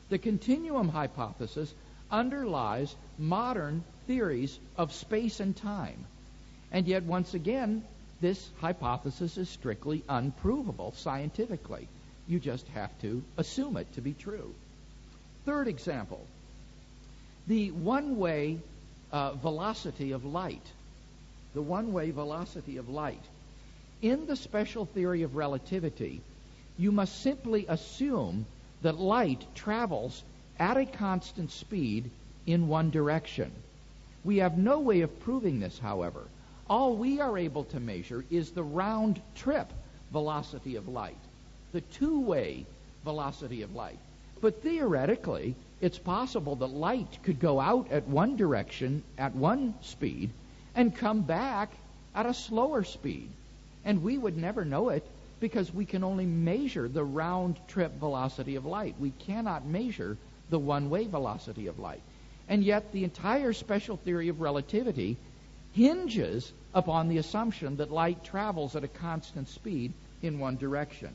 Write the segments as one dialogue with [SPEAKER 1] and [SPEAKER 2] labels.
[SPEAKER 1] The continuum hypothesis underlies modern theories of space and time. And yet, once again, this hypothesis is strictly unprovable scientifically. You just have to assume it to be true. Third example, the one-way velocity of light. The one-way velocity of light. In the special theory of relativity, you must simply assume that light travels at a constant speed in one direction. We have no way of proving this, however. All we are able to measure is the round-trip velocity of light, the two-way velocity of light. But theoretically, it's possible that light could go out at one direction at one speed and come back at a slower speed. And we would never know it because we can only measure the round-trip velocity of light. We cannot measure the one-way velocity of light. And yet the entire special theory of relativity hinges upon the assumption that light travels at a constant speed in one direction.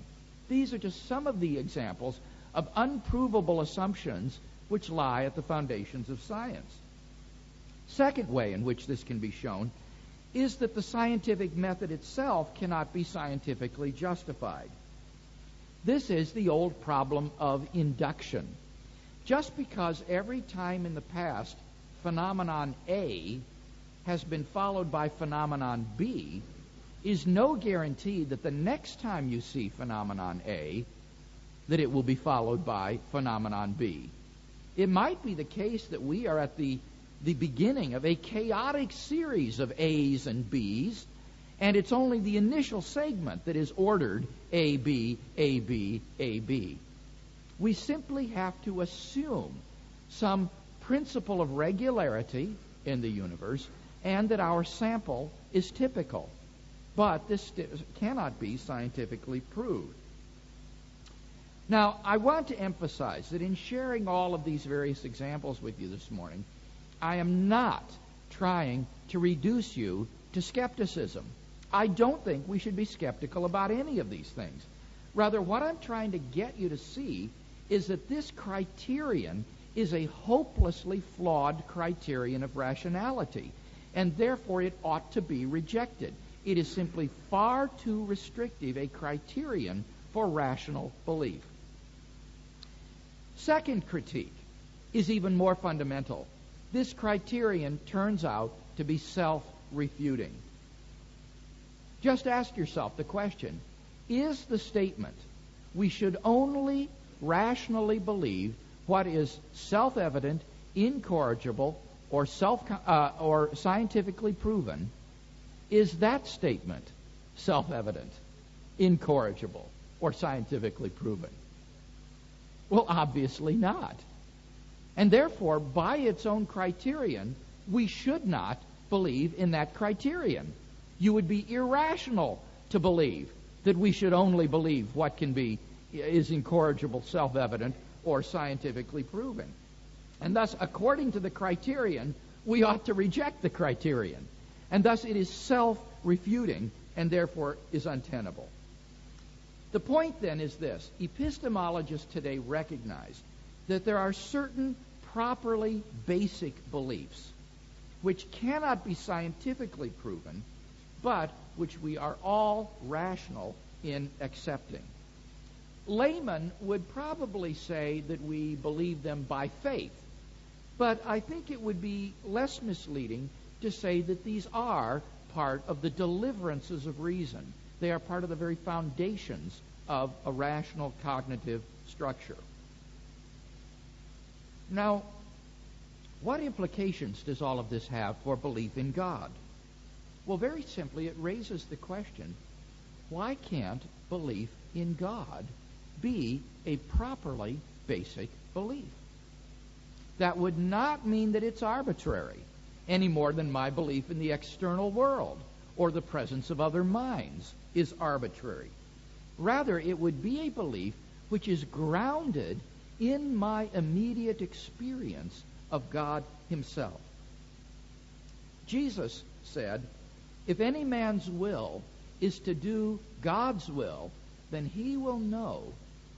[SPEAKER 1] These are just some of the examples of unprovable assumptions which lie at the foundations of science. Second way in which this can be shown is that the scientific method itself cannot be scientifically justified. This is the old problem of induction. Just because every time in the past phenomenon A has been followed by phenomenon B is no guarantee that the next time you see phenomenon A that it will be followed by phenomenon B. It might be the case that we are at the beginning of a chaotic series of A's and B's, and it's only the initial segment that is ordered A, B, A, B, A, B. We simply have to assume some principle of regularity in the universe and that our sample is typical. But this cannot be scientifically proved. Now, I want to emphasize that in sharing all of these various examples with you this morning, I am not trying to reduce you to skepticism. I don't think we should be skeptical about any of these things. Rather, what I'm trying to get you to see is that this criterion is a hopelessly flawed criterion of rationality, and therefore it ought to be rejected. It is simply far too restrictive a criterion for rational belief. Second critique is even more fundamental. This criterion turns out to be self-refuting. Just ask yourself the question, is the statement, we should only rationally believe what is self-evident, incorrigible, or scientifically proven, is that statement self-evident, incorrigible, or scientifically proven? Well, obviously not. And therefore, by its own criterion, we should not believe in that criterion. You would be irrational to believe that we should only believe what is incorrigible, self-evident, or scientifically proven. And thus, according to the criterion, we ought to reject the criterion. And thus, it is self-refuting and therefore is untenable. The point then is this. Epistemologists today recognize that there are certain properly basic beliefs which cannot be scientifically proven, but which we are all rational in accepting. Laymen would probably say that we believe them by faith, but I think it would be less misleading to say that these are part of the deliverances of reason. They are part of the very foundations of a rational cognitive structure. Now, what implications does all of this have for belief in God? Well, very simply, it raises the question, why can't belief in God be a properly basic belief? That would not mean that it's arbitrary, any more than my belief in the external world or the presence of other minds is arbitrary. Rather, it would be a belief which is grounded in my immediate experience of God himself. Jesus said, if any man's will is to do God's will, then he will know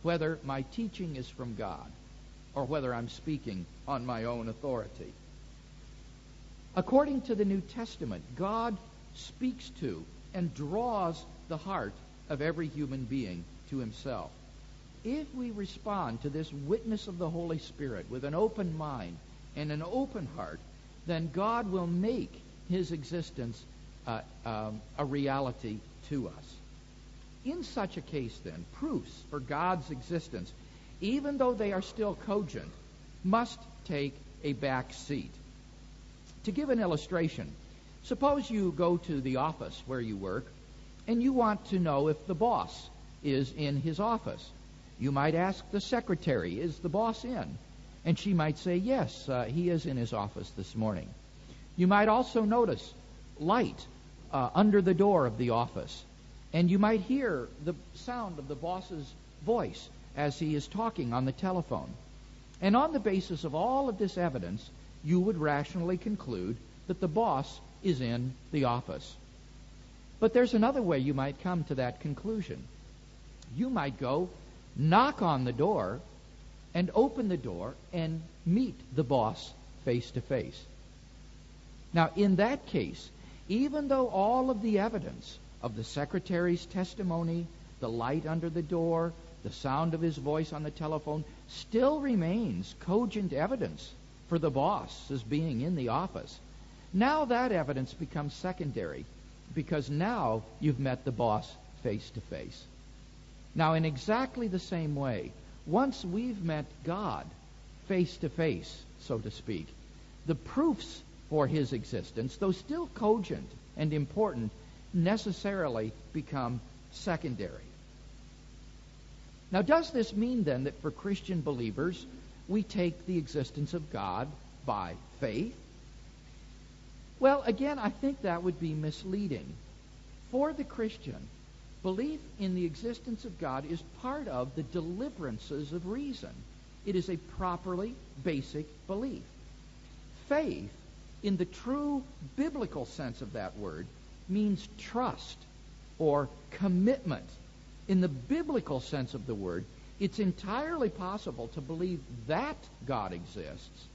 [SPEAKER 1] whether my teaching is from God. or whether I'm speaking on my own authority. According to the New Testament, God speaks to and draws the heart of every human being to himself. If we respond to this witness of the Holy Spirit with an open mind and an open heart, then God will make his existence a reality to us. In such a case, then, proofs for God's existence, even though they are still cogent, must take a back seat. To give an illustration, suppose you go to the office where you work and you want to know if the boss is in his office. You might ask the secretary, is the boss in? And she might say, yes, he is in his office this morning. You might also notice light under the door of the office. And you might hear the sound of the boss's voice as he is talking on the telephone. And on the basis of all of this evidence, you would rationally conclude that the boss is in the office. But there's another way you might come to that conclusion. You might go, knock on the door, and open the door and meet the boss face to face. Now, in that case, even though all of the evidence of the secretary's testimony, the light under the door, the sound of his voice on the telephone, still remains cogent evidence for the boss as being in the office, now that evidence becomes secondary because now you've met the boss face to face. Now, in exactly the same way, once we've met God face to face, so to speak, the proofs for his existence, though still cogent and important, necessarily become secondary. Now, does this mean then that for Christian believers we take the existence of God by faith? Well, again, I think that would be misleading. For the Christian, belief in the existence of God is part of the deliverances of reason. It is a properly basic belief. Faith, in the true biblical sense of that word, means trust or commitment. In the biblical sense of the word, it's entirely possible to believe that God exists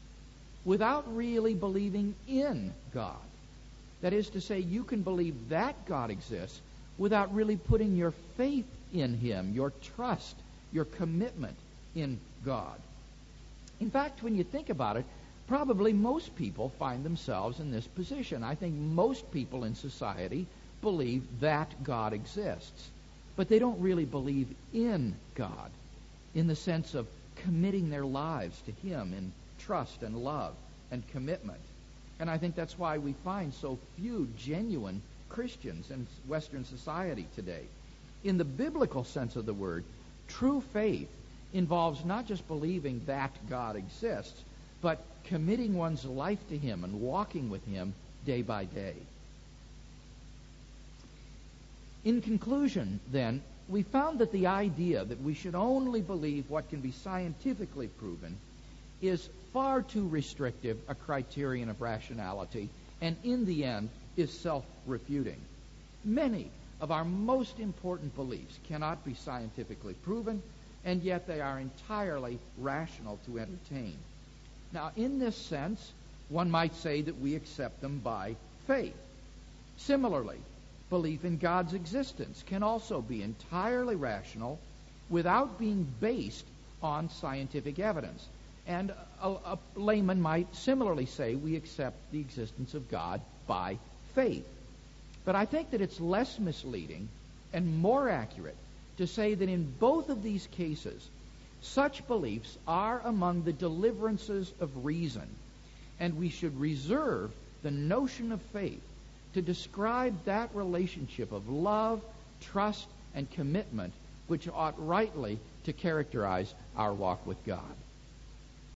[SPEAKER 1] without really believing in God. That is to say, you can believe that God exists without really putting your faith in him, your trust, your commitment in God. In fact, when you think about it, probably most people find themselves in this position. I think most people in society believe that God exists, but they don't really believe in God in the sense of committing their lives to him in trust and love and commitment. And I think that's why we find so few genuine Christians in Western society today. In the biblical sense of the word, true faith involves not just believing that God exists, but committing one's life to him and walking with him day by day. In conclusion, then, we found that the idea that we should only believe what can be scientifically proven is far too restrictive a criterion of rationality, and in the end is self-refuting. Many of our most important beliefs cannot be scientifically proven, and yet they are entirely rational to entertain. Now, in this sense, one might say that we accept them by faith. Similarly, belief in God's existence can also be entirely rational without being based on scientific evidence. And a layman might similarly say we accept the existence of God by faith. But I think that it's less misleading and more accurate to say that in both of these cases, such beliefs are among the deliverances of reason, and we should reserve the notion of faith to describe that relationship of love, trust, and commitment which ought rightly to characterize our walk with God.